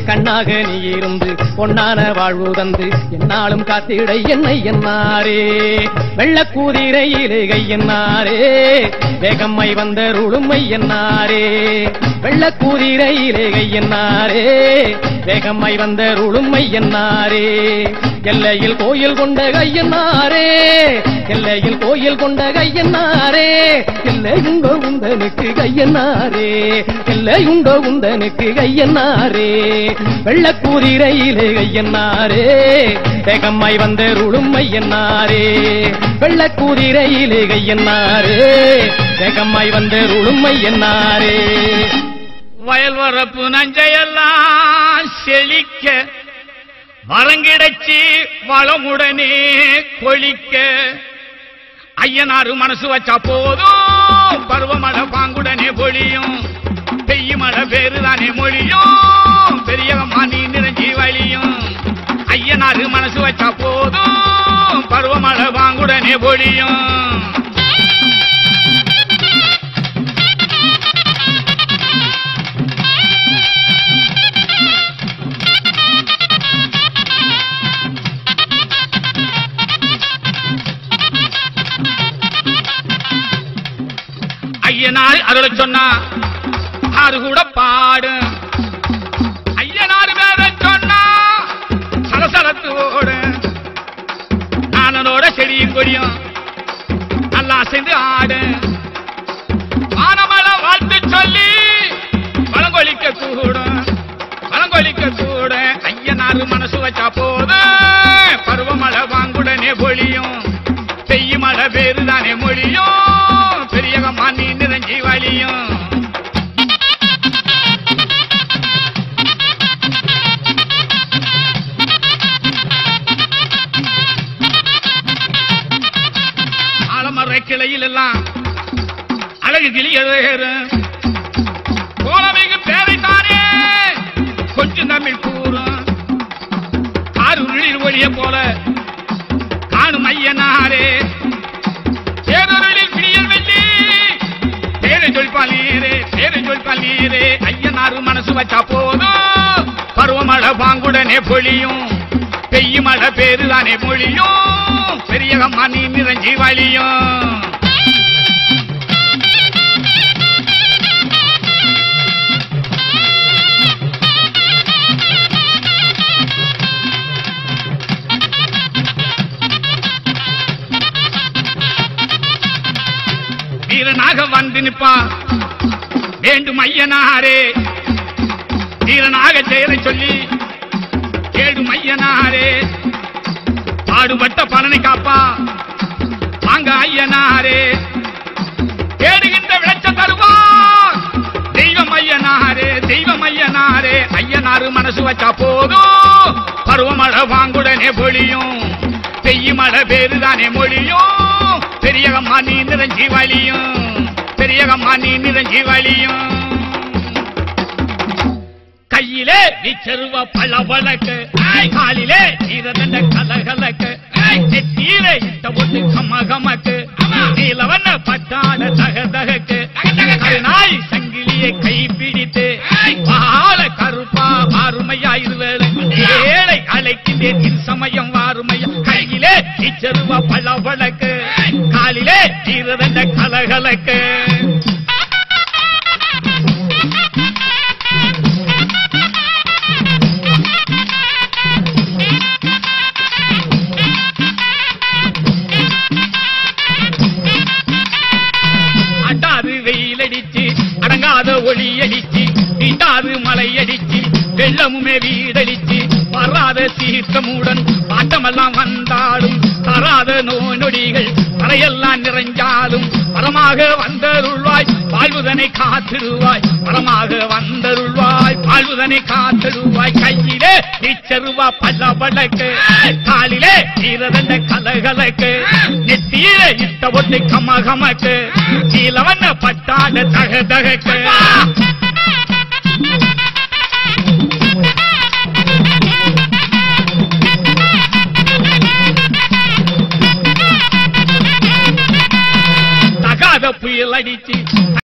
கண்ணாக நீ இருந்து பொன்னான வாழ்வு தந்து என்னாலும் காத்திட என்னை என்னாரே வெள்ளக்கூதிரையிலே கையன்னாரே வேகம்மை வந்தருளுமை என்னாரே வெள்ளக்கூதிரையிலே கையன்னாரே வேகம்மை வந்தருளுமை என்னாரே எல்லையில் கோயில் கொண்ட கையன்னாரே எல்லையில் கோயில் கொண்ட கையன்னாரே எல்லையுண்டோ உந்தனுக்கு கையன்னாரே எல்லையுண்டோ உந்தனுக்கு கையன்னாரே வெள்ளக்கூதிரையிலே கையன்னாரே வேகம்மை வந்தருளுமை என்னாரே வெள்ளக்கூதிரையிலே கையன்னாரே வேகம்மை வந்தருளுமை என்னாரே வயல் வரப்பு நஞ்சையெல்லாம் செழிக்க வரங்கிடச்சி வளமுடனே கொழிக்க ஐயனாரு மனசு வச்சா போதும் பருவமழை பாங்குடனே பொழியும் பெய்யுமழை பேருதானே மொழியும் பெரியவம்மா நீ நிறைஞ்சி வழியும் ஐயனாரு மனசு வச்சா போதும் பருவமழை பாங்குடனே பொழியும் ஐயனார் அதோட சொன்னா ஆறு கூட பாடு ஐயனார் வேற சொன்னா சலசலத்து ஓடு நானோட செடியும் கொடியும் நல்லா சேர்ந்து ஆடு வானமலை வாழ்த்து சொல்லி வளங்கொழிக்க கூட ஐயனார் மனசு வச்சா போது பருவமழை வாங்குடனே பொழியும் பெய்யுமழை பேருதானே மொழியும் பெரியகம்மா நீ நிறைஞ்சி வழியும் ஆலமர கிளையில் எல்லாம் அழகு கிளியேறு கோலமிகு பேரைத்தானே கொஞ்சம் தமிழ் கூறும் ஆறுளில் ஒளிய போல காணும் ஐயனாரே ஐயனாரு மனசு வச்சா போதும் பருவமழை பாங்குடனே பொழியும் பெய்யுமழை பேருதானே மொழியும் பெரியகம்மா நீ நிறைஞ்சி வழியும் வீரனாக வந்து நிப்பா வேண்டும் ஐயனாரே வீரனாக செயலை சொல்லி கேடும் ஐயனாரே பாடுபட்ட பலனை காப்பா வாங்க ஐயனாரே கேடுகின்ற விளைச்ச தருவார் தெய்வம் ஐயனாரே ஐயனாரு மனசு வச்சா போதும் பருவமழை வாங்குடனே பொழியும் பெய்யுமழை பேருதானே மொழியும் பெரியகம்மா நீ நிறைஞ்சி வழியும் பெரியகம்மா நீ நிறைஞ்சி வழியும் கையிலே நீச்சருவ பழவழக்கு காலிலே நீரதண்ட கலகலக்கு நெத்தீரை இட்ட ஒட்டு கமகமக்கு நீலவண்ண பட்டாட தகதகக்கு நாய் சங்கிலியை கை பிடித்து பால கருப்பா வாருமையாயிருவேன் ஏழை அழைக்கின்றேன் இன் சமயம் வாருமையா கையிலே நீச்சருவ பழவழக்கு காலிலே நீரதண்ட கலகலக்கு அடங்காத ஒளி அடிச்சு நீட்டாது மலை அடிச்சு வெள்ளமுமே வீடடிச்சு வராத சீர்க்கமுடன் பாட்டமெல்லாம் வந்தாலும் தராத நோய் நொடிகள் தரையெல்லாம் நிறைஞ்சாலும் வரமாக வந்தருள்வாய் வாழ்வுதனை காத்திடுவாய் வரமாக வந்தருள்வாய் வாழ்வுதனை காத்திடுவாய் கையிலே நீச்சருவா பல்ல பழக்கு காலிலே நீரதண்ட கலகலக்கு நெத்தியிலே இட்ட ஒட்டு கமகமக்கு நீலவண்ண பட்டாட தகதகக்கு தகாத புயல் அடிச்சு